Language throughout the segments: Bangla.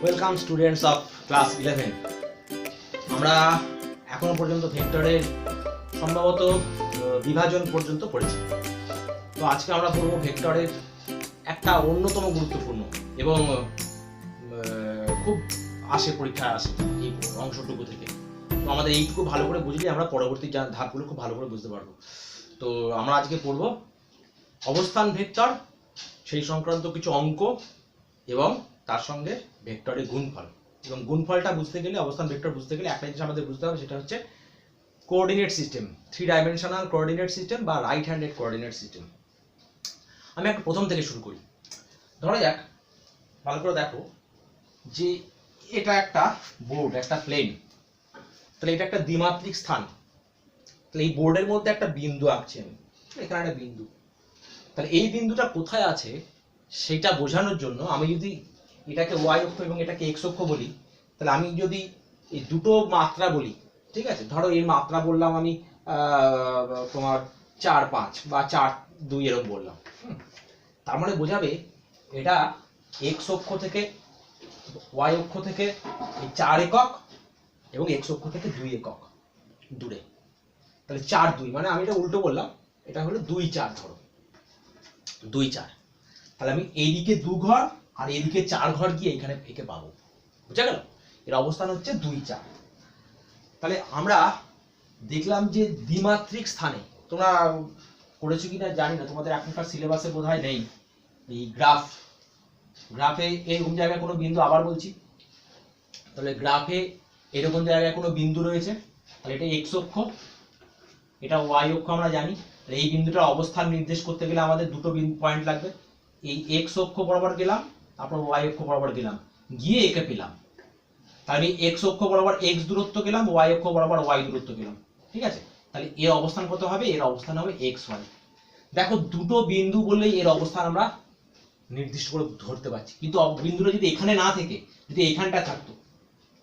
Welcome students of class 11। আমরা এখনো পর্যন্ত ভেক্টরের সম্ভবত বিভাজন পর্যন্ত পড়েছি। তো আজকে আমরা পড়ব ভেক্টরের একটা অন্যতম গুরুত্বপূর্ণ এবং খুব আসে পরীক্ষায় আসে এই অংশটুকু থেকে। তো আমাদের এইটুকু ভালো করে বুঝলে আমরা পরবর্তী ধাপগুলো খুব ভালো করে বুঝতে পারবো। তো আমরা আজকে পড়ব অবস্থান ভেক্টর, সেই সংক্রান্ত কিছু অঙ্ক এবং তার সঙ্গে ভেক্টরের গুণফল। এবং গুণফলটা বুঝতে গেলে, অবস্থান ভেক্টর বুঝতে গেলে একটা জিনিস আমাদের বুঝতে হবে, সেটা হচ্ছে coordinate system, 3 dimensional coordinate system বা রাইট হ্যান্ডেড কোঅর্ডিনেট সিস্টেম। আমি একটা প্রথম থেকে শুরু করি। ধরা যাক, ভালো করে দেখো যে এটা একটা বোর্ড, একটা প্লেন। তাহলে এটা একটা দ্বিমাত্রিক স্থান। তাহলে এই বোর্ডের মধ্যে একটা বিন্দু আঁকছি আমি, এখানে একটা বিন্দু। তাহলে এই বিন্দুটা কোথায় আছে সেটা বোঝানোর জন্য আমি যদি এটাকে ওয়াই অক্ষ এবং এটাকে এক্স অক্ষ বলি, তাহলে আমি যদি এই দুটো মাত্রা বলি, ঠিক আছে, ধরো এর মাত্রা বললাম আমি তোমার 4-5 বা 4-2 এরকম বললাম। তার মানে বোঝাবে এটা এক্স অক্ষ থেকে ওয়াই অক্ষ থেকে 4 একক এবং এক্স অক্ষ থেকে 2 একক দূরে। তাহলে 4-2 মানে আমি এটা উল্টো বললাম, এটা হলো 2-4, ধরো 2-4। তাহলে আমি এইদিকে 2 ঘর আর এইদিকে 4 ঘর গিয়ে এখানে একে পাবো। বুঝা গেল? এর অবস্থান হচ্ছে 2-4। তাহলে আমরা দেখলাম যে দ্বিমাত্রিক স্থানে, তোমরা করেছো কিনা জানি না, তোমাদের এখনকার সিলেবাসে বোধহয় নেই এই গ্রাফে এরকম জায়গায় কোনো বিন্দু, আবার বলছি, তাহলে গ্রাফে এরকম জায়গায় কোনো বিন্দু রয়েছে। তাহলে এটা এক্স অক্ষ, এটা ওয়াই অক্ষ, আমরা জানি। এই বিন্দুটার অবস্থান নির্দেশ করতে গেলে আমাদের দুটো পয়েন্ট লাগবে। এই এক্স অক্ষ বরাবর গেলাম, তারপর ওয়াই অক্ষ বরাবর গেলাম, গিয়ে একে পেলাম। তাহলে এক্স অক্ষ বরাবর এক্স দূরত্ব গেলাম, ওয়াই অক্ষ বরাবর ওয়াই দূরত্ব গেলাম, ঠিক আছে। তাহলে এর অবস্থান কত হবে? এর অবস্থান হবে এক্স ওয়াই। দেখো, দুটো বিন্দু বললেই এর অবস্থান আমরা নির্দিষ্ট করে ধরতে পারছি। কিন্তু বিন্দুটা যদি এখানে না থেকে যদি এইখানটায় থাকতো,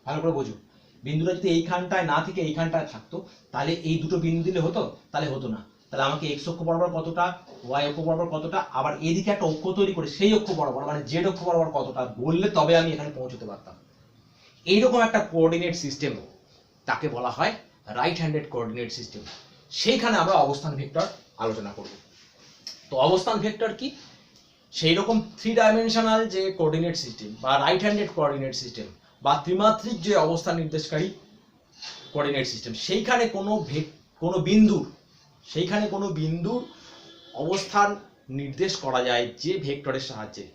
ভালো করে বোঝো, বিন্দুটা যদি এইখানটায় না থেকে এইখানটায় থাকতো, তাহলে এই দুটো বিন্দু দিলে হতো? তাহলে হতো না। তাহলে আমাকে এক্স অক্ষ বরাবর কতটা, ওয়াই অক্ষ বরাবর কতটা, আবার এদিকে একটা অক্ষ তৈরি করে সেই অক্ষ বরাবর মানে জেড অক্ষ বরাবর কতটা বললে তবে আমি এখানে পৌঁছতে পারতাম। এইরকম একটা কোঅর্ডিনেট সিস্টেম, তাকে বলা হয় রাইট হ্যান্ডেড কোঅর্ডিনেট সিস্টেম। সেইখানে আমরা অবস্থান ভেক্টর আলোচনা করব। তো অবস্থান ভেক্টর কি? সেই রকম 3 ডাইমেনশনাল যে কোঅর্ডিনেট সিস্টেম বা রাইট হ্যান্ডেড কোঅর্ডিনেট সিস্টেম বা ত্রিমাত্রিক যে অবস্থান নির্দেশকারী কোঅর্ডিনেট সিস্টেম, সেইখানে কোনো বিন্দুর অবস্থান নির্দেশ করা যায় যে ভেক্টরের সাহায্যে,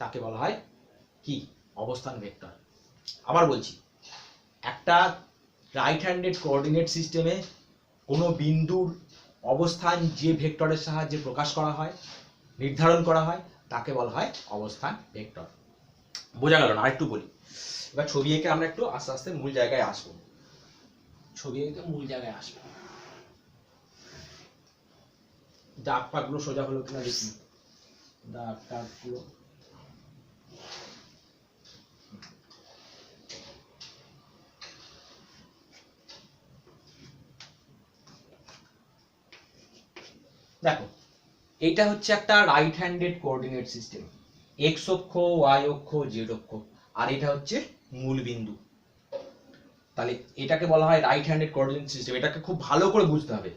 তাকে বলা হয় কি? অবস্থান ভেক্টর। আবার বলছি, একটা রাইট হ্যান্ডেড কোঅর্ডিনেট সিস্টেমে কোনো বিন্দুর অবস্থান যে ভেক্টরের সাহায্যে প্রকাশ করা হয়, নির্ধারণ করা হয়, তাকে বলা হয় অবস্থান ভেক্টর। বোঝা গেল না? আরেকটু বলি। এবার ছবি এঁকে আমরা একটু আস্তে আস্তে মূল জায়গায় আসবো। ছবি এঁকে মূল জায়গায় আসবো। দাগ পাকগুলো সোজা হলো কিনা দেখি। দাগ টাগগুলো দেখো, এইটা হচ্ছে একটা right handed coordinate system, x অক্ষ, ওয়াই অক্ষ, জেড অক্ষ, আর এটা হচ্ছে মূল বিন্দু। তাহলে এটাকে বলা হয় রাইট হ্যান্ডেড কোঅর্ডিনেট সিস্টেম। এটাকে খুব ভালো করে বুঝতে হবে,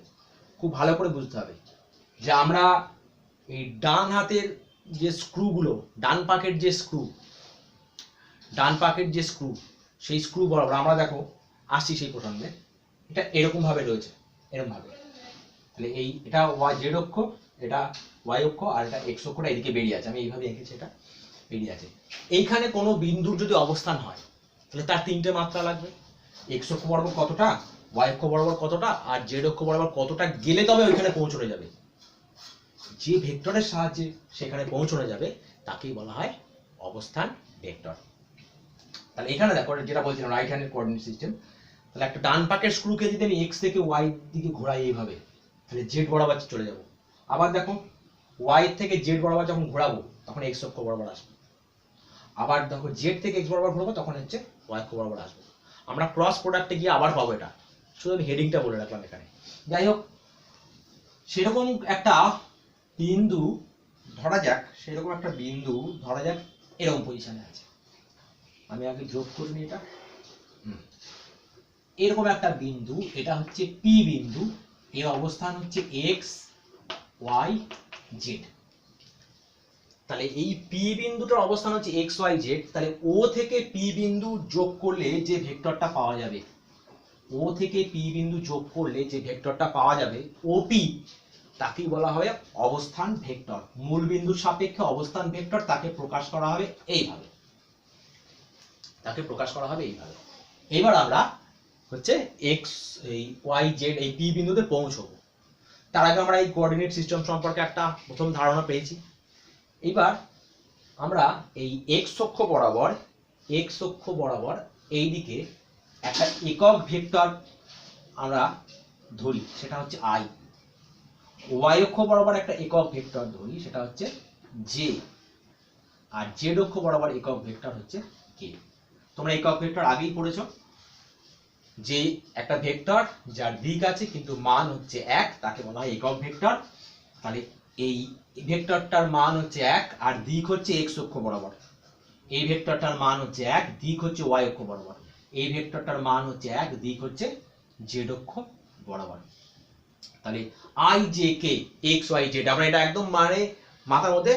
খুব ভালো করে বুঝতে হবে যে আমরা এই ডান হাতের যে স্ক্রুগুলো, ডান পাকের যে স্ক্রু, সেই স্ক্রু বরাবর আমরা দেখো আসছি সেই প্রসঙ্গে, এটা এরকম ভাবে রয়েছে, এরকম ভাবে। তাহলে এটা ওয়াই জেড অক্ষ, এটা ওয়াই অক্ষ, আর এটা এক্স অক্ষটা এদিকে বেরিয়ে আছে, আমি এইভাবে এঁকেছি, এটা বেরিয়ে আছে। এইখানে কোনো বিন্দুর যদি অবস্থান হয়, তাহলে তার 3টে মাত্রা লাগবে। এক্স অক্ষ বরাবর কতটা, ওয়াই অক্ষ বরাবর কতটা, আর জেড অক্ষ বরাবর কতটা গেলে তবে ওইখানে পৌঁছানো যাবে। যে ভেক্টরের সাহায্যে সেখানে পৌঁছানো যাবে তাকেই বলা হয় অবস্থান ভেক্টর। তাহলে এখানে দেখো, যেটা বলছিলাম রাইট হ্যান্ডেড কোঅর্ডিনেট সিস্টেম, তাহলে একটা ডান পাকের স্ক্রুকে যদি আমি এক্স থেকে ওয়াই দিকে ঘোরাই এইভাবে, তাহলে জেড বরাবর চলে যাব। আবার দেখো, ওয়াই থেকে জেড বরাবর যখন ঘোরাবো তখন এক্স অক্ষ বরাবর আসবে। আবার দেখো, জেড থেকে এক্স বরাবর ঘোরাবো তখন হচ্ছে ওয়াই অক্ষ বরাবর আসবে। আমরা ক্রস প্রোডাক্টে গিয়ে আবার পাবো এটা, শুধু আমি হেডিংটা বলে রাখলাম এখানে। যাই হোক, সেরকম একটা বিন্দু ধরা যাক, এরকম পজিশনে আছে। আমি আগে যোগ করে নিই এটা। এরকম একটা বিন্দু, এটা হচ্ছে পি বিন্দু, এর অবস্থান হচ্ছে এক্স ওয়াই জেড। তাহলে এই পি বিন্দুটার অবস্থান হচ্ছে এক্স ওয়াই জেড। তাহলে ও থেকে পি বিন্দু যোগ করলে যে ভেক্টরটা পাওয়া যাবে, ও থেকে পি বিন্দু যোগ করলে যে ভেক্টরটা পাওয়া যাবে ওপি, তাকেই বলা হয় অবস্থান ভেক্টর। মূল বিন্দুর সাপেক্ষে অবস্থান ভেক্টর, তাকে প্রকাশ করা হবে এইভাবে, তাকে প্রকাশ করা হবে এইভাবে। এবার আমরা হচ্ছে এক্স এই ওয়াই জেড এই পি বিন্দুতে পৌঁছবো। তার আগে আমরা এই কোঅর্ডিনেট সিস্টেম সম্পর্কে একটা প্রথম ধারণা পেয়েছি। এবার আমরা এই এক্স অক্ষ বরাবর এই দিকে একটা একক ভেক্টর আমরা ধরি, সেটা হচ্ছে আই। ওয়াই অক্ষ বরাবর একটা একক ভেক্টর ধরি, সেটা হচ্ছে জে। আর জেড অক্ষ বরাবর একক ভেক্টর হচ্ছে কে। তোমরা একক ভেক্টর আগেই পড়েছো, যে একটা ভেক্টর যার দিক আছে কিন্তু মান হচ্ছে 1, তাকে বলা হয় একক ভেক্টর। তাহলে এই ভেক্টরটার মান হচ্ছে 1 আর দিক হচ্ছে এক্স অক্ষ বরাবর। এই ভেক্টরটার মান হচ্ছে 1, দিক হচ্ছে ওয়াই অক্ষ বরাবর। এই ভেক্টরটার মান হচ্ছে 1, দিক হচ্ছে জেড অক্ষ বরাবর। তাহলে i j k x y z, আমরা এটা একদম মানে মাথার মধ্যে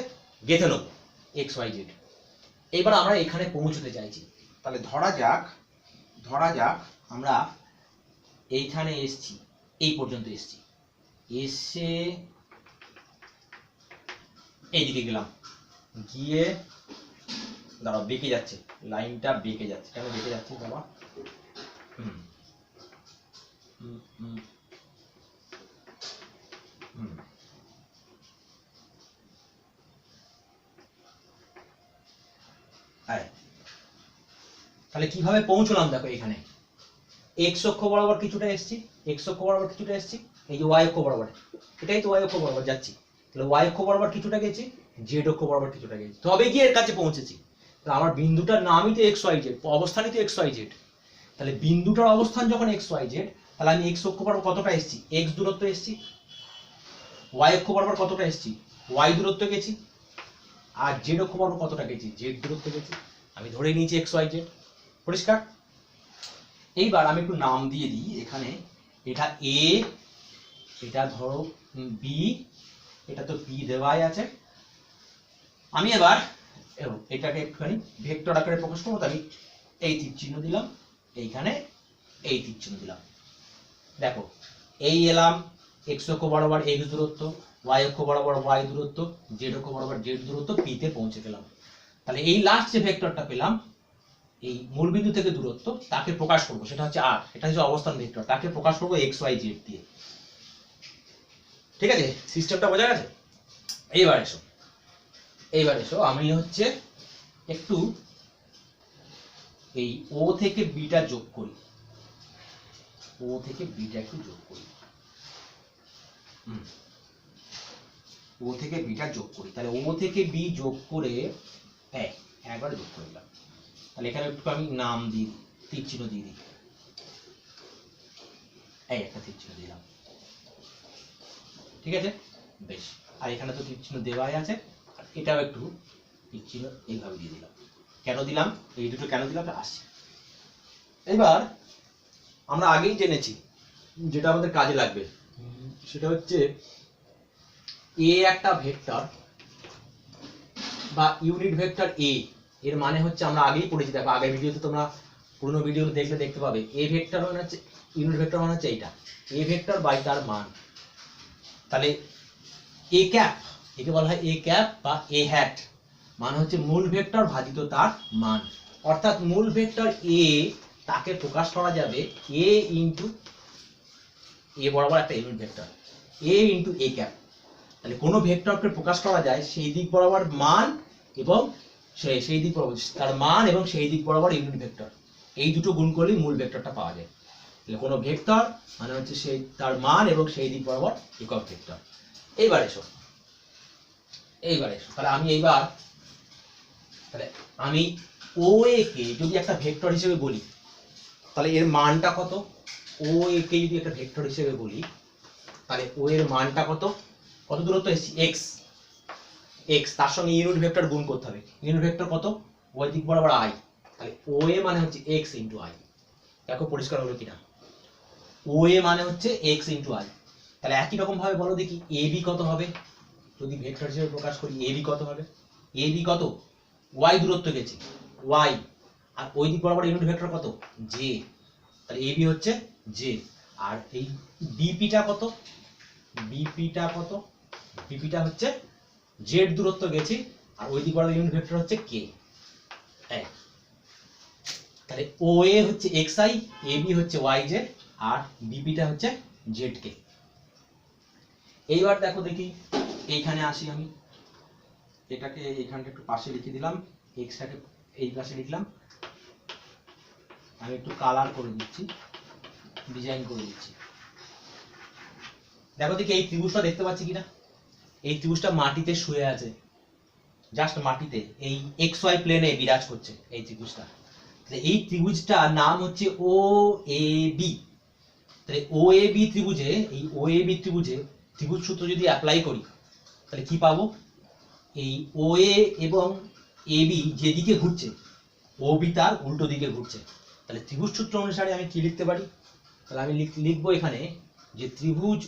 গেঁথে নেব, এক্স ওয়াই জেড। এবার আমরা এখানে পৌঁছতে চাইছি। তাহলে ধরা যাক আমরা এইখানে এসছি, এই পর্যন্ত এসছি, এসে এইদিকে গেলাম, গিয়ে দাঁড়াও বেঁকে যাচ্ছে, লাইনটা বেঁকে যাচ্ছে। কেন বেঁকে যাচ্ছে বাবা? তাহলে কিভাবে পৌঁছলাম দেখো, এখানে এক্স অক্ষ বরাবর কিছুটা এসছি, এই যে ওয়াই অক্ষ বরাবর, এটাই তো ওয়াই অক্ষ বরাবর যাচ্ছি। তাহলে ওয়াই অক্ষ বরাবর কিছুটা গেছি, জেড অক্ষ বরাবর কিছুটা গেছি, তবে গিয়ে এর কাছে পৌঁছেছি। তাহলে আমার বিন্দুটার নামই তো এক্স ওয়াই জেড, অবস্থানই তো এক্স ওয়াই জেড। তাহলে বিন্দুটার অবস্থান যখন এক্স ওয়াই জেড, তাহলে আমি এক্স অক্ষ বরাবর কতটা এসছি, এক্স দূরত্ব এসছি। ওয়াই অক্ষ বরাবর কতটা এসছি, ওয়াই দূরত্ব গেছি। আর জেড অক্ষ বরাবর কতটা গেছি, জেড দূরত্ব গেছি। আমি ধরে নিয়েছি এক্স ওয়াই জেড, পরিষ্কার। এইবার আমি একটু নাম দিয়ে দিই এখানে, এটা এ, এটা ধরো বি, এটা তো বি দেওয়াই আছে। আমি এবার এটাকে একটুখানি ভেক্টর আকারে প্রকাশ করবো। তাই এই তীর চিহ্ন দিলাম, এইখানে এই তীর চিহ্ন দিলাম। দেখো এই এলাম এক্স অক্ষ বরাবর এক্স দূরত্ব, ওয়াই অক্ষ বরাবর ওয়াই দূরত্ব, জেড অক্ষ বরাবর জেড দূরত্ব, পি তে পৌঁছে গেলাম। তাহলে এই লাস্ট যে ভেক্টরটা পেলাম এই মূলবিন্দু থেকে দূরত্ব, তাকে প্রকাশ করবো, সেটা হচ্ছে আর, এটা হচ্ছে অবস্থান ভেক্টর, তাকে প্রকাশ করবো এক্স ওয়াই জেড দিয়ে। ঠিক আছে, সিস্টেমটা বোঝা গেছে? এইবার এসো আমি হচ্ছে একটু এই ও থেকে বিটা যোগ করি, একটু যোগ করি, তাহলে ও থেকে বি যোগ করে একবার যোগ করে দিলাম। তাহলে এখানে একটু আমি নাম দিই, তীর চিহ্ন দিয়ে দিই, একটা তীর চিহ্ন দিলাম। ঠিক আছে, বেশ। আর এখানে তো তীর চিহ্ন দেওয়াই আছে, আর এটাও একটু তীর চিহ্ন এইভাবে দিয়ে দিলাম। কেন দিলাম, এই দুটো কেন দিলাম আসছে। এবার আমরা আগেই জেনেছি যেটা আমাদের কাজে লাগবে, সেটা হচ্ছে এ একটা ভেক্টর বা ইউনিট ভেক্টর এ, এর মানে হচ্ছে আমরা আগেই পড়েছি। দেখো আগের ভিডিওতে তোমরা পুরনো ভিডিও দেখতে পাবে, এ ভেক্টর মানে হচ্ছে ইউনিট ভেক্টর মানে হচ্ছে এইটা, এ ভেক্টর বাই তার মান। তাহলে এ ক্যাপ, একে বলা হয় এ ক্যাপ বা এ হ্যাট, মানে হচ্ছে মূল ভেক্টর ভাজিত তার মান। অর্থাৎ মূল ভেক্টর এ, তাকে প্রকাশ করা যাবে এ ইন্টু এ বরাবর একটা unit vector, A into A cap. তাহলে কোনো ভেক্টরকে প্রকাশ করা যায় সেই দিক বরাবর মান এবং সেই দিক বরাবর তার মান এবং সেই দিক বরাবর ইউনিট ভেক্টর, এই দুটো গুণ করলেই মূল ভেক্টরটা পাওয়া যায়। তাহলে কোনো ভেক্টর মানে হচ্ছে সেই তার মান এবং সেই দিক বরাবর একক ভেক্টর। এইবার এসো তাহলে আমি ও এ কে যদি একটা ভেক্টর হিসেবে বলি, তাহলে এর মানটা কত, ও এ কে যদি একটা ভেক্টর হিসেবে বলি, তাহলে ও এর মানটা কত দূরত্ব এসেছি এক্স, তার সঙ্গে ইউনিট ভেক্টর গুণ করতে হবে। ইউনিট ভেক্টর কত, ওই দিক বরাবর আই, তাহলে OA মানে হচ্ছে x ইন্টু i। দেখো পরিষ্কার হলো কিনা? OA মানে হচ্ছে x ইন্টু i। তাহলে একই রকম ভাবে বলো দেখি AB কত হবে? যদি ভেক্টর হিসেবে প্রকাশ করি AB কত হবে? AB কত? y দূরত্ব গেছে y, আর ওই দিক বরাবর ইউনিট ভেক্টর কত? j। তাহলে AB হচ্ছে j। আর এই BPটা কত? BPটা কত? BPটা হচ্ছে z দূরত্ব গেছি, আর ওই দিক বরাবর ইউনিট ভেক্টর হচ্ছে k। তাহলে OA হচ্ছে xi, AB হচ্ছে yz, আর BPটা হচ্ছে zk। এইবার দেখো দেখি, এইখানে আসি আমি, এটাকে এখানটা একটু পাশে লিখে দিলাম, এক্সটাকে এই পাশে লিখলাম, আমি একটু কালার করে দিচ্ছি, ডিজাইন করে দিচ্ছি। দেখো দেখি এই ত্রিভুজটা দেখতে পাচ্ছি কিনা? এই ত্রিভুজটা মাটিতে শুয়ে আছে, জাস্ট মাটিতে, এই XY প্লেনে বিরাজ করছে এই ত্রিভুজটা। এই ত্রিভুজটার নাম হচ্ছে OAB। তাহলে OAB ত্রিভুজে, এই OAB ত্রিভুজে ত্রিভুজ সূত্র যদি অ্যাপ্লাই করি তাহলে কি পাবো? এই OA এবং AB যেদিকে ঘুরছে OB তার উল্টো দিকে ঘুরছে। তাহলে ত্রিভুজ সূত্র অনুসারে আমি কি লিখতে পারি? তাহলে আমি লিখবো এখানে যে ত্রিভুজ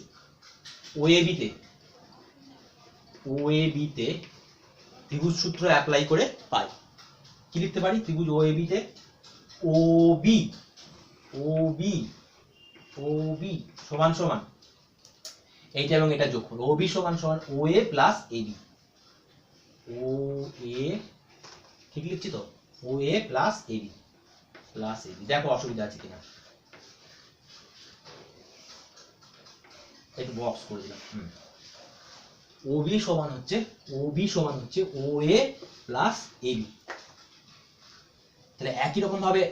OAB তে ত্রিভুজ সূত্র অ্যাপ্লাই করে পাই। কি লিখতে পারি? ত্রিভুজ OAB তে OB সমান সমান এইটা এবং এটা যোগ করো, OB সমান সমান OA প্লাস AB। OA ঠিক লিখছি তো? OA plus AB plus AB। দেখো অসুবিধা আছে কিনা, একটু বক্স করে দিলাম। OB সমান হচ্ছে OA প্লাস AB। তাহলে একই রকম ভাবে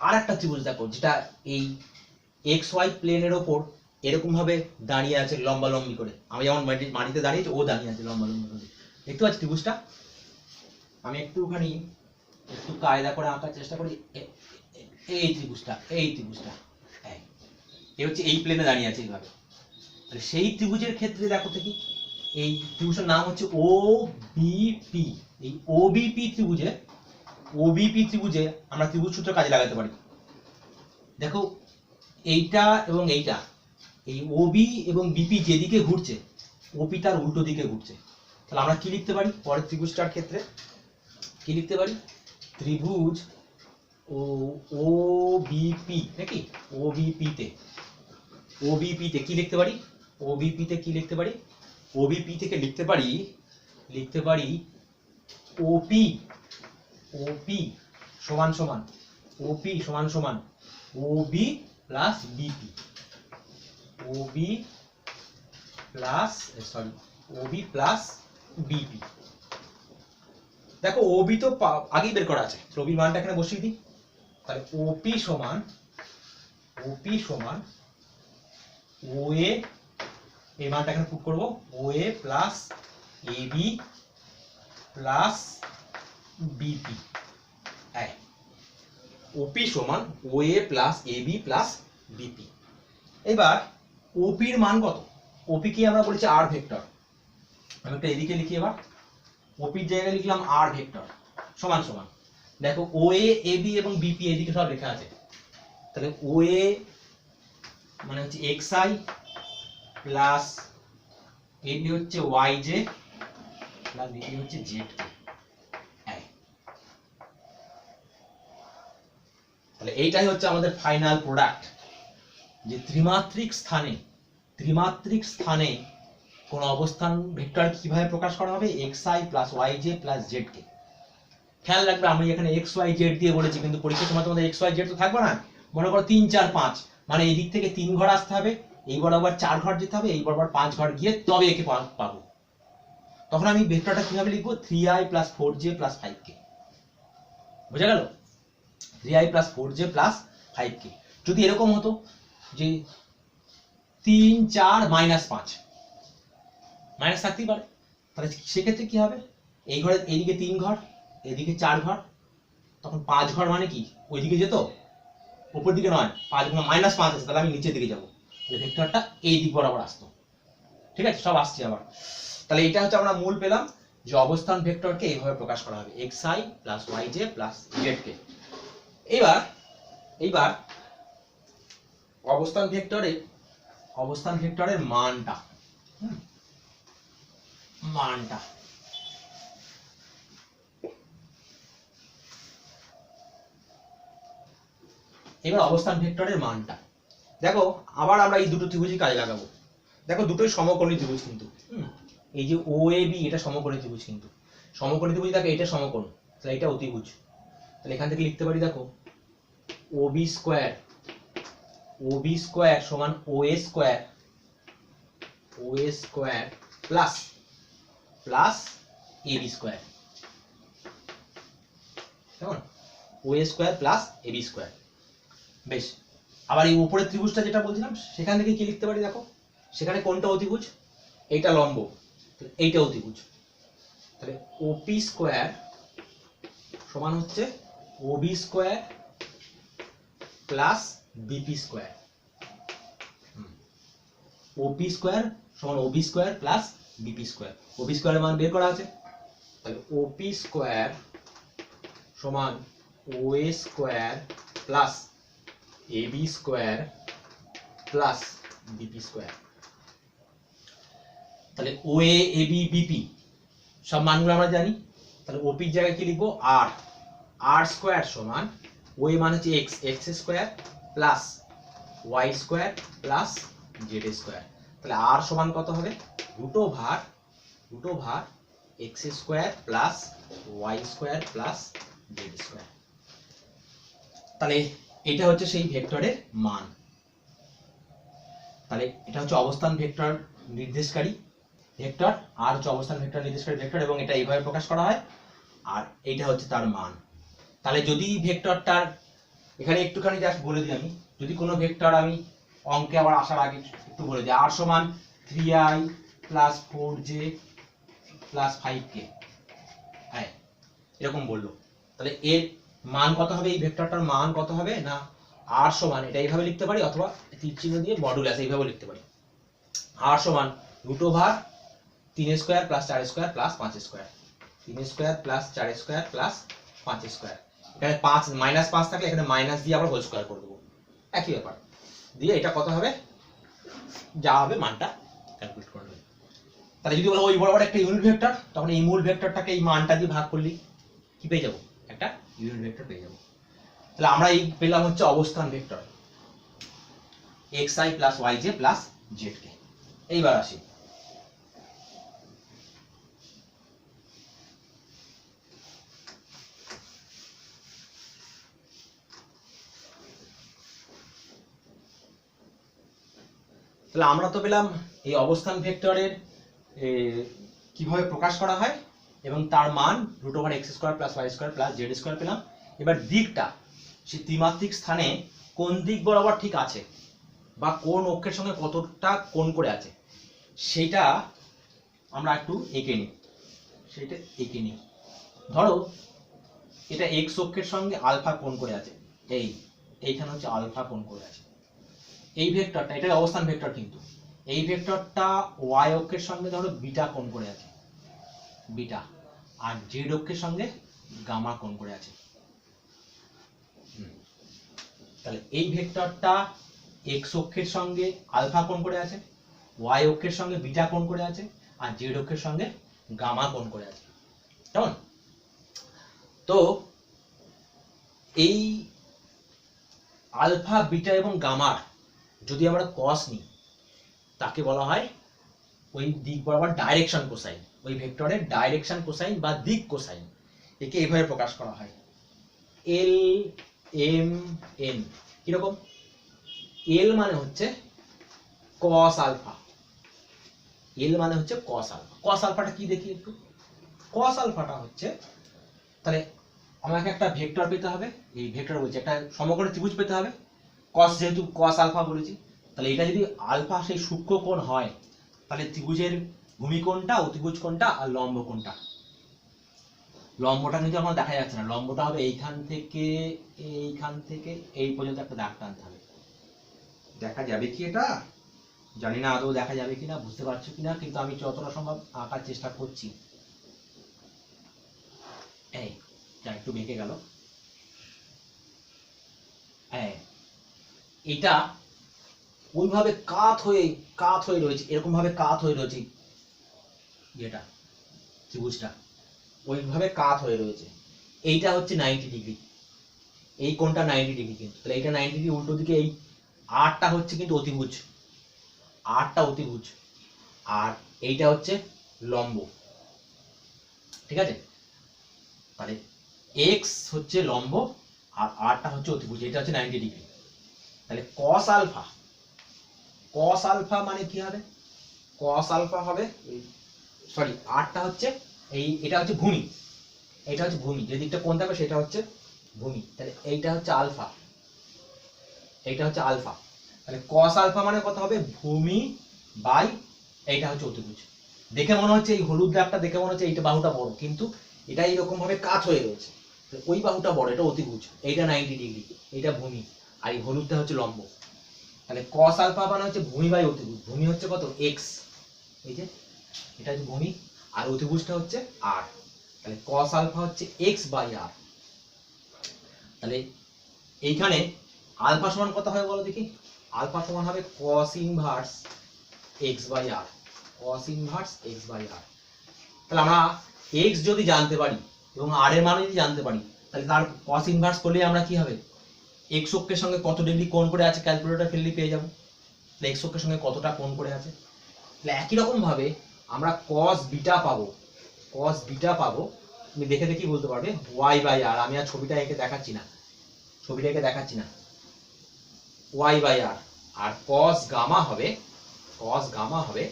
আর একটা ত্রিভুজ দেখো, যেটা এই XY প্লেনের ওপর এরকম ভাবে দাঁড়িয়ে আছে লম্বা লম্বি করে। আমি যেমন মাটিতে দাঁড়িয়েছি, ও দাঁড়িয়ে আছে লম্বা লম্বি করে। দেখতে পাচ্ছি ত্রিভুজটা? আমি একটুখানি একটু কায়দা করে আঁকার চেষ্টা করি। এই ত্রিভুজটা এই হচ্ছে এই প্লেনে দাঁড়িয়ে আছে এইভাবে। তাহলে সেই ত্রিভুজের ক্ষেত্রে দেখো দেখি, এই ত্রিভুজের নাম হচ্ছে OBP। এই OBP ত্রিভুজে আমরা ত্রিভুজ সূত্র কাজে লাগাতে পারি। দেখো এইটা এবং এইটা, এই OB এবং BP যেদিকে ঘুরছে OP তার উল্টো দিকে ঘুরছে। তাহলে আমরা কি লিখতে পারি পরের ত্রিভুজটার ক্ষেত্রে? কি লিখতে পারি? ত্রিভুজ OBP নাকি? OBP তে কি লিখতে পারি? OBP তে কি লিখতে পারি? OBP থেকে লিখতে পারি OP সমান সমান OB plus BP। OB plus BP। দেখো OB তো আগেই বের করা আছে, OB এর মানটা এখানে বসিয়ে দিই। তাহলে OP সমান OA, এই মানটা এখানে পুট করব, OA plus AB plus BP। OP সমান OA plus AB plus BP। এবার OP এর মান কত? OP কি আমরা বলেছি R ভেক্টর। আমি একটা এদিকে লিখি, এবার OP এর জায়গায় লিখলাম R ভেক্টর সমান সমান, দেখো OA AB এবং BP এদিকে সব লেখা আছে। তাহলে OA মানে হচ্ছে XI প্লাস AB হচ্ছে YJ প্লাস BP হচ্ছে ZK। তাহলে এইটাই হচ্ছে আমাদের ফাইনাল প্রোডাক্ট, যে ত্রিমাত্রিক স্থানে কোন অবস্থান ভেক্টর কিভাবে প্রকাশ করা হবে? xi plus yj plus zk। খেয়াল রাখবে আমি এখানে xyz দিয়ে বলেছি, কিন্তু পরীক্ষার সময় তোমাদের xyz তো থাকবে না। মনে করো 3 4 5, মানে এই দিক থেকে 3 ঘর আসতে হবে, এই বরাবর 4 ঘর যেতে হবে, এই বরাবর 5 ঘর গিয়ে তবে একে পাবো। তখন আমি ভেক্টরটা কিভাবে লিখবো? 3i plus 4j plus 5k। বুঝা গেল? 3i plus 4j plus 5k। যদি এরকম হতো যে 3 4 মাইনাস 5, মাইনাস থাকতেই পারে, তাহলে সেক্ষেত্রে কি হবে? এই ঘরে এইদিকে 3 ঘর, এদিকে 4 ঘর, তখন 5 ঘর মানে কি ওইদিকে যেত, উপর দিকে নয়। 5 গুণ মাইনাস 5 আছে, তাহলে আমি নিচের দিকে যাবো, ভেক্টরটা এই দিক বরাবর আসতো। ঠিক আছে, সব আসছে আবার। তাহলে এটা হচ্ছে আমরা মূল পেলাম যে অবস্থান ভেক্টরকে এইভাবে প্রকাশ করা হবে, xi plus yj plus zk। এইবার এইবার অবস্থান ভেক্টরের মানটা এবার অবস্থান ভেক্টরের মানটা দেখো, আবার আমরা এই দুটো ত্রিভুজই কাজে লাগাবো। দেখো দুটোই সমকোণী ত্রিভুজ কিন্তু, এই যে ও এ বি এটা সমকোণী ত্রিভুজ, কিন্তু সমকোণী ত্রিভুজ দেখো এটা সমকোণ, তাহলে এটা অতিভুজ। তাহলে এখান থেকে লিখতে পারি দেখো ও বি স্কোয়ার সমান O A square plus A B square, কেমন? ও A square plus A B square. বেশ, আবার এই উপরের ত্রিভুজটা যেটা বলছিলাম সেখান থেকে কি লিখতে পারি দেখো, সেখানে কোনটা অতিভুজ? এইটা লম্ব, এইটা অতিভুজ। তাহলে ওপি স্কোয়ার সমান হচ্ছে OB square plus BP square. OP square সমান OB square plus BP square. OB স্কোয়ারের মান বের করা আছে, তাহলে ওপি স্কোয়ার সমান O A square plus A B square plus BP square. তাহলে ও এ বি বিপি সব মানগুলো আমরা জানি, তাহলে ওপির জায়গায় কি লিখবো? আর স্কোয়ার সমান ও এ মান হচ্ছে x square plus y square plus z square. তাহলে আর সমান কত হবে? Root over x square plus y square plus z square. তাহলে এটা হচ্ছে সেই ভেক্টরের মান। তাহলে এটা হচ্ছে অবস্থান ভেক্টর নির্দেশকারী ভেক্টর, আর হচ্ছে অবস্থান ভেক্টর নির্দেশকারী ভেক্টর, এবং এটা এইভাবে প্রকাশ করা হয়, আর এইটা হচ্ছে তার মান। তাহলে যদি ভেক্টরটার এখানে একটুখানি জাস্ট বলে দিই আমি, যদি কোনো ভেক্টর আমি অঙ্কে আবার আসার আগে একটু বলে দিই, আর সমান 3i plus 4j plus 5k, হ্যাঁ এরকম বললো, তাহলে এর মান কত হবে? এই ভেক্টরটার মান কত হবে না, আর সমান এটা এইভাবে লিখতে পারি, অথবা তীর চিহ্ন দিয়ে মডুলাস এইভাবে লিখতে পারি। আর সমান root over 3 square plus 4 square plus 5 square, 3 square plus 4 square plus 5 square. এখানে 5 মাইনাস 5 থাকলে এখানে মাইনাস দিয়ে আবার হোল স্কোয়ার করে দেবো, একই ব্যাপার। দিয়ে এটা কত হবে, যা হবে মানটা ক্যালকুলেট করে নেবে। তাহলে যদি বলো ওই বরাবর একটা ইউনিট ভেক্টর, তখন এই মূল ভেক্টরটাকে এই মানটা দিয়ে ভাগ করলি কি পেয়ে যাবো? একটা ইউনিট ভেক্টর পেয়ে যাবো। তাহলে আমরা এই পেলাম হচ্ছে অবস্থান vector xi plus yj plus zk। এইবার আসি তাহলে আমরা তো পেলাম এই অবস্থান ভেক্টরের কিভাবে প্রকাশ করা হয় এবং তার মান root over x square plus y square plus z square পেলাম। এবার দিকটা, সেই ত্রিমাত্রিক স্থানে কোন দিক বরাবর ঠিক আছে বা কোন অক্ষের সঙ্গে কতটা কোণ করে আছে সেটা আমরা একটু এঁকে নিই। ধরো এটা এক্স অক্ষের সঙ্গে আলফা কোণ করে আছে, এইখানে হচ্ছে আলফা কোণ করে আছে। এই ভেক্টরটা, এটা অবস্থান ভেক্টর, কিন্তু এই ভেক্টরটা ওয়াই অক্ষের সঙ্গে ধরো বিটা কোণ করে আছে, বিটা, আর জেড অক্ষের সঙ্গে গামা কোণ করে আছে। তাহলে এই ভেক্টরটা এক্স অক্ষের সঙ্গে আলফা কোণ করে আছে, ওয়াই অক্ষের সঙ্গে বিটা কোণ করে আছে, আর জেড অক্ষের সঙ্গে গামা কোণ করে আছে, কেমন? তো এই আলফা বিটা এবং গামার যদি আমরা কস নিই তাকে বলা হয় ওই দিক বরাবর ডাইরেকশন কোসাইন, ওই ভেক্টরের ডাইরেকশন কোসাইন বা দিক কোসাইন। একে এইভাবে প্রকাশ করা হয় এল এম এন। কিরকম? এল মানে হচ্ছে কস আলফা, এল মানে হচ্ছে কস আলফা। কস আলফাটা কি দেখি একটু। কস আলফাটা হচ্ছে, তাহলে আমাকে একটা ভেক্টর পেতে হবে, এই ভেক্টর বলছে একটা সমকোণী ত্রিভুজ পেতে হবে, কস যেহেতু কস আলফা বলেছি, তাহলে এটা যদি আলফা সেই সূক্ষ্ম কোণ হয় তাহলে ত্রিভুজের ভূমি কোণটা, অতিভুজ কোণটা আর লম্ব কোণটা। লম্বটা কিন্তু এখন দেখা যাচ্ছে না, লম্বটা হবে এইখান থেকে এই পর্যন্ত একটা দাগ টানতে হবে। দেখা যাবে কি এটা জানি না, আদৌ দেখা যাবে কিনা, বুঝতে পারছো কিনা, কিন্তু আমি যতটা সম্ভব আঁকার চেষ্টা করছি। এই যা একটু বেঁকে গেল, হ্যাঁ, এটা ওইভাবে কাত হয়ে রয়েছে, এরকম ভাবে কাত হয়ে রয়েছে, যেটা ত্রিভুজটা ওইভাবে কাত হয়ে রয়েছে। এইটা হচ্ছে 90 ডিগ্রি, এই কোণটা 90 ডিগ্রি, কিন্তু তাহলে এইটা 90 ডিগ্রি উল্টো দিকে, এই আরটা হচ্ছে কিন্তু অতিভুজ, আরটা অতিভুজ, আর এইটা হচ্ছে লম্ব, ঠিক আছে? তাহলে এক্স হচ্ছে লম্ব আর আরটা হচ্ছে অতিভুজ, এটা হচ্ছে 90 ডিগ্রি। তাহলে কস আলফা মানে কি হবে? কস আলফা হবে, সরি আরটা হচ্ছে এটা হচ্ছে ভূমি, এটা হচ্ছে ভূমি, যে দিকটা কোণ থাকবে সেটা হচ্ছে ভূমি, তাহলে এইটা হচ্ছে আলফা, এইটা হচ্ছে আলফা। তাহলে কস আলফা মানে কত হবে? ভূমি বাই এইটা হচ্ছে অতিভুজ। দেখে মনে হচ্ছে এই হলুদ দাগটা দেখে মনে হচ্ছে এইটা বাহুটা বড়, কিন্তু এটা এইরকম ভাবে কাত হয়ে রয়েছে, ওই বাহুটা বড়, এটা অতিভুজ, এইটা 90 ডিগ্রি, এইটা ভূমি, আর এই হলুদটা হচ্ছে লম্ব। তাহলে কস আলফা মানে হচ্ছে ভূমি বাই অতিভুজ, ভূমি হচ্ছে কত? এক্স, এই যে এটা হচ্ছে ভূমি, আর অতিভুজটা হচ্ছে আর, তাহলে কস আলফা হচ্ছে এক্স বাই আর। তাহলে এইখানে আলফা সমান কত হবে বলো দেখি? আলফা সমান হবে cos inverse x by r, cos inverse x by r. তাহলে আমরা এক্স যদি জানতে পারি এবং আর এর মান যদি জানতে পারি, তাহলে তার কস ইনভার্স করলে আমরা কি হবে? এক্স অক্ষের সঙ্গে কত ডিগ্রি কোণ করে আছে ক্যালকুলেটর ফেললে পেয়ে যাবো, তাহলে এক্স অক্ষের সঙ্গে কতটা কোণ করে আছে। তাহলে একই রকম ভাবে আমরা কস বিটা পাবো, কস বিটা পাবো, তুমি দেখে দেখি বলতে পারবে, ওয়াই বাই আর। আমি আর ছবিটা এঁকে দেখাচ্ছি না, ছবিটা এঁকে দেখাচ্ছি না, ওয়াই বাই আর। আর কস গামা হবে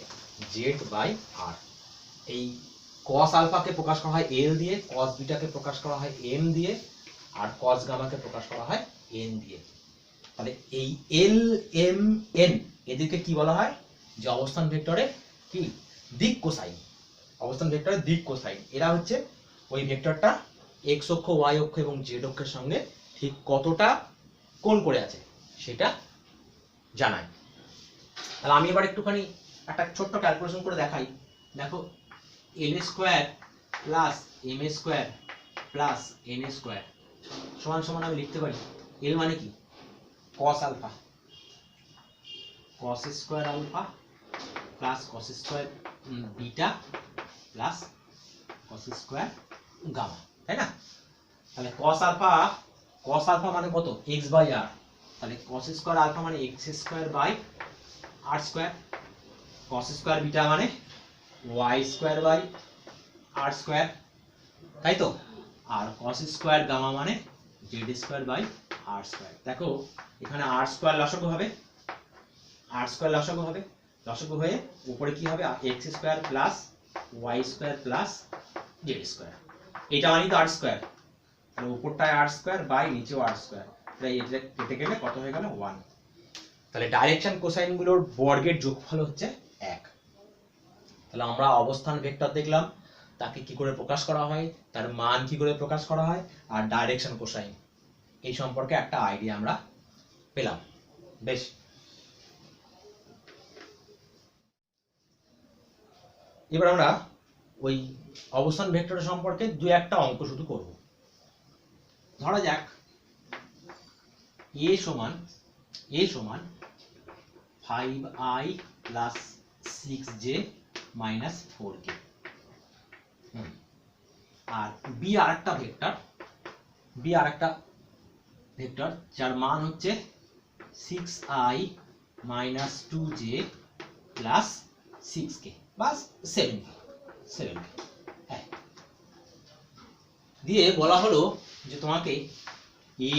জেড বাই আর। এই কস আলফাকে প্রকাশ করা হয় এল দিয়ে, কস বিটাকে প্রকাশ করা হয় এম দিয়ে, আর কস গামাকে প্রকাশ করা হয় এন দিয়ে। তাহলে এই এল এম এন এদেরকে কি বলা হয়? যে অবস্থান ভেক্টরের কি দিক কোসাইন, অবস্থান ভেক্টরের দিক কোসাইন। এরা হচ্ছে ওই ভেক্টরটা এক্স অক্ষ, ওয়াই অক্ষ এবং জেড অক্ষের সঙ্গে ঠিক কতটা কোণ করে আছে সেটা জানায়। তাহলে আমি এবার একটুখানি একটা ছোট্ট ক্যালকুলেশন করে দেখাই। দেখো, L square plus M square plus N square সমান সমান আমি লিখতে পারি, এল মানে কি? Cos alpha, cos square alpha plus cos square beta plus cos square gamma, তাই না? তাহলে কস আলফা মানে কত? X by r. তাহলে কস স্কোয়ার আলফা মানে x square by r square, cos square beta মানে y square by r square, তাই তো? আর কস স্কোয়ার গামা মানে Z square by r square. দেখো এখানে আর স্কোয়ার লসাগু হবে, আর স্কোয়ার লসাগু হবে, লসাগু হয়ে উপরে কি হবে? X square plus y square plus z square, এটা মানে তো আর স্কোয়ার, তাহলে উপরটায় আর স্কোয়ার বাই নিচেও আর স্কোয়ার, তাই এটা কেটে গেলে কত হয়ে গেল? 1। তাহলে ডাইরেকশন কোসাইন গুলোর বর্গের যোগফল হচ্ছে 1। তাহলে আমরা অবস্থান ভেক্টর দেখলাম, তাকে কি করে প্রকাশ করা হয়, তার মান কি করে প্রকাশ করা হয়, আর ডাইরেকশন কোসাইন এই সম্পর্কে একটা আইডিয়া আমরা পেলাম। বেশ, এবার আমরা ওই অবস্থান ভেক্টর সম্পর্কে দুই একটা অঙ্ক শুধু করব। ধরা যাক a সমান 5i plus 6j minus 4k, আর b আরেকটা ভেক্টর যার মান হচ্ছে 6i minus 2j plus 6k বা 7k দিয়ে বলা হলো যে তোমাকে a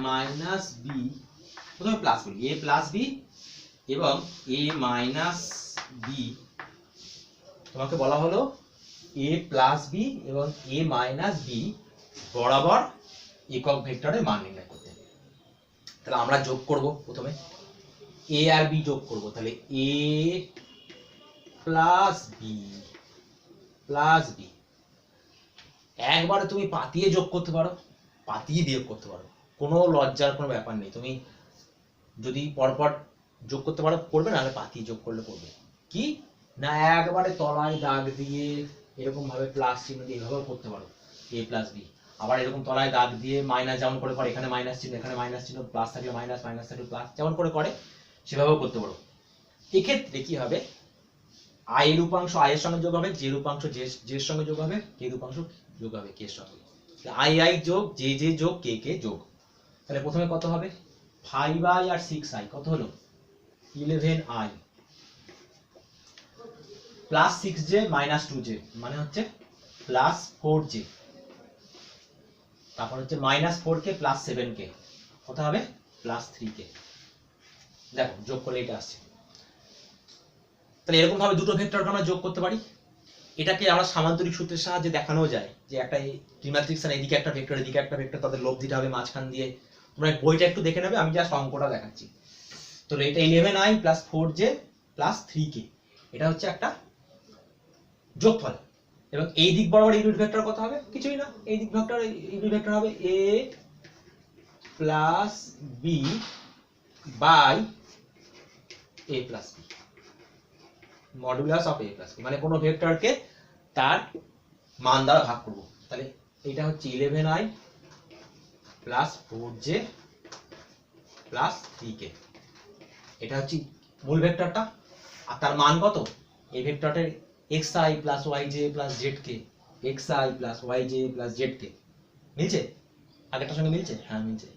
মাইনাস b, প্রথমে প্লাস বলি, a প্লাস b এবং a মাইনাস b, তোমাকে বলা হলো a প্লাস b এবং a মাইনাস b বরাবর একক ভেক্টরের মান নির্ণয় করতে। তাহলে আমরা যোগ করব, প্রথমে a আর b যোগ করব। তাহলে a প্লাস b একবারে তুমি পাতিয়ে যোগ করতে পারো, পাতিয়ে বিয়োগ করতে পারো, কোনো লজ্জার কোনো ব্যাপার নেই। তুমি যদি পরপর যোগ করতে পারো করবে, নাহলে পাতিয়ে যোগ করলে করবে। কি না, একবারে তলায় দাগ দিয়ে এরকম ভাবে প্লাস চিহ্ন দিয়ে এভাবেও করতে পারো a প্লাস বি। আবার এরকম তলায় দাগ দিয়ে মাইনাস যেমন করে করে, এখানে মাইনাস চিহ্ন, এখানে মাইনাস চিহ্ন, প্লাস থাকলে মাইনাস, মাইনাস থাকলে প্লাস, যেমন করে করে সেভাবেও করতে পারো। এক্ষেত্রে কি হবে, আই এর উপাংশ আই এর সঙ্গে যোগ হবে, জে এর উপাংশ জে এর সঙ্গে যোগ হবে, কে এর উপাংশ যোগ হবে কে এর সঙ্গে। আই আই যোগ জে জে যোগ কে কে যোগ। তাহলে প্রথমে কত হবে, 5i আর 6i কত হলো 11i plus 6j minus 2j মানে হচ্ছে প্লাস 4j, তারপর হচ্ছে মাইনাস 4k প্লাস 7k কত হবে প্লাস 3k। দেখো যোগ করলে এটা আসছে। তাহলে এরকম ভাবে দুটো ভেক্টরকে আমরা যোগ করতে পারি। এটাকে আমরা সামান্তরিক সূত্রের সাহায্যে দেখানো যায় যে একটা ত্রিমাত্রিক এদিকে একটা ভেক্টর এদিকে একটা ভেক্টর, তাদের লব্ধিটা হবে মাঝখান দিয়ে। তোমরা বইটা একটু দেখে নেবে, আমি জাস্ট অঙ্কটা দেখাচ্ছি। তো এটা 11i plus 4j plus 3k, এটা হচ্ছে একটা যোগফল। এবং এই দিক বরাবর ইউনিট ভেক্টর কত হবে, কিছুই না, এই দিক ভেক্টর ইউনিট ভেক্টর হবে a plus b by a plus b, modulus of a plus b, মানে কোনো ভেক্টরকে তার মান দ্বারা ভাগ করব। তাহলে এটা হচ্ছে 11i plus 4j plus 3k, এটা হচ্ছে মূল ভেক্টরটা। আর তার মান কত, এই ভেক্টরটার xi plus yj plus zk, xi plus yj plus zk মিলছে, আগেরটার সঙ্গে মিলছে, হ্যাঁ মিলছে।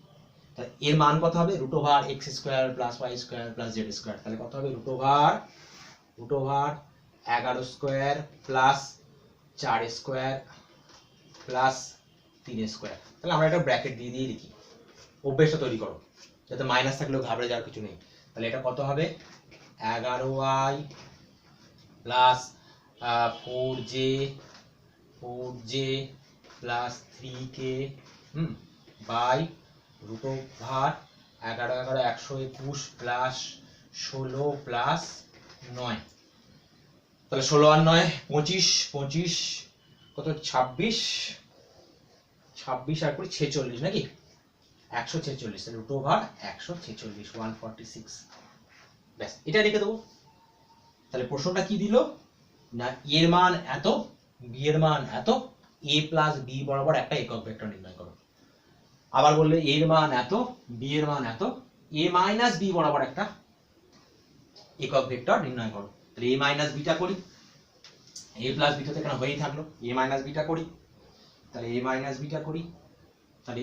তাহলে এর মান কত হবে root over x square plus y square plus z square. তাহলে কত হবে root over 11 square plus 4 square plus 3 square. তাহলে আমরা এটা ব্র্যাকেট দিয়ে দিয়ে লিখি, অভ্যেসটা তৈরি করো যাতে মাইনাস থাকলেও ঘাবড়ে যাওয়ার কিছু নেই। তাহলে এটা কত হবে 11y plus 4j plus 3k by root over 11 121 plus 16 plus 9। তাহলে 16 আর 9 25, 25 কত 26 আর 46 নাকি 146, তাহলে রুট ওভার 146 146। ব্যাস এটা লিখে দেবো। তাহলে প্রশ্নটা কি দিল না, এর মান এত, বি এর মান এত, a প্লাস বি বরাবর একটা একক ভেক্টর নির্ণয় করো। আবার বললে এর মান এত, বি এর মান এত, a মাইনাস বি বরাবর একটা একক ভেক্টর নির্ণয় করো। তাহলে a মাইনাস বিটা করি, a প্লাস বিটা তো এখানে হয়েই থাকলো, a মাইনাস বিটা করি। তাহলে a মাইনাস বিটা করি, তাহলে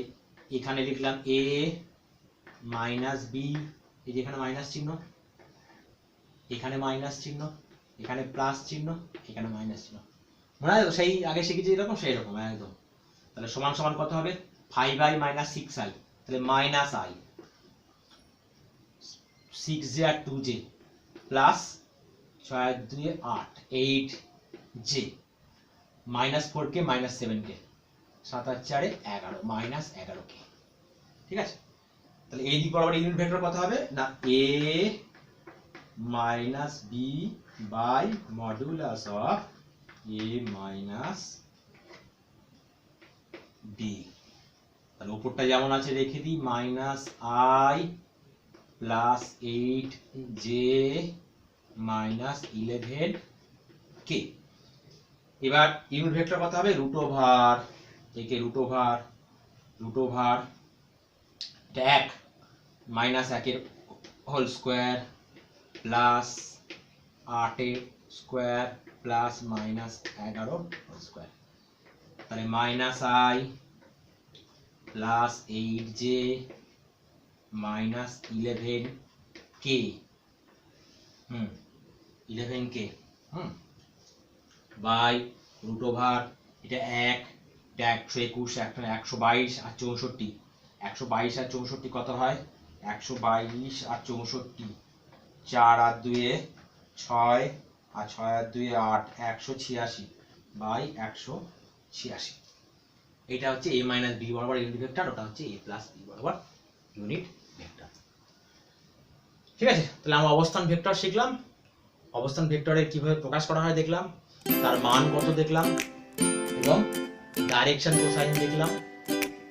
এখানে লিখলাম a মাইনাস বি, এই যে এখানে মাইনাস চিহ্ন, এখানে মাইনাস চিহ্ন, এখানে প্লাস চিহ্ন, এখানে মাইনাস চিহ্ন, মনে হয় সেই আগে শিখেছি এরকম সেই রকম একদম। তাহলে সমান সমান কত হবে 5i মাইনাস 6i, তাহলে মাইনাস i 6j আর 2j প্লাস 6 আর 2 8 8j minus 4k minus 7k 7 আর 4 11 মাইনাস 11k। ঠিক আছে, তাহলে এই দিক বরাবর ইউনিট ভেক্টর কত হবে না a minus b by modulus of a minus b. তাহলে উপরটা যেমন আছে রেখে দিই, minus i plus 8j minus 11k। এবার ইউনিট ভেক্টর কত হবে রুট ওভার, একে রুট ওভার 1 মাইনাস 1 এর হোল স্কয়ার প্লাস 8 এর square plus minus 11 whole square. তাহলে minus i plus 8j minus 11k 11k by root over এটা 1 121 122 আর 64, 122 আর 64 কত হয় 122 আর 64, 4 আর 2 6 আর 6 আর 2 8 186 বাই 186। এটা হচ্ছে a মাইনাস b বরাবর ইউনিট ভেক্টর, ওটা হচ্ছে a প্লাস b বরাবর ইউনিট ভেক্টর। ঠিক আছে, তাহলে আমরা অবস্থান ভেক্টর শিখলাম, অবস্থান ভেক্টরে কিভাবে প্রকাশ করা হয় দেখলাম, তার মান কত দেখলাম, এবং ডাইরেকশন কোসাইন দেখলাম,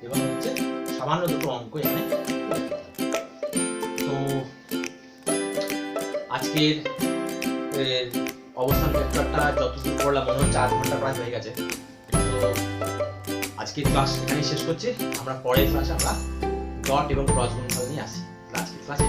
এবং হচ্ছে সামান্য দুটো অঙ্ক এখানে। তো আজকের অবস্থান ভেক্টরটা যতদূর পড়লাম মনে হচ্ছে 8 ঘন্টা প্রায় হয়ে গেছে। তো আজকের ক্লাস এখানেই শেষ করছি। আমরা পরের ক্লাসে আমরা ডট এবং ক্রস গুণফল নিয়ে আসি। আজকের ক্লাস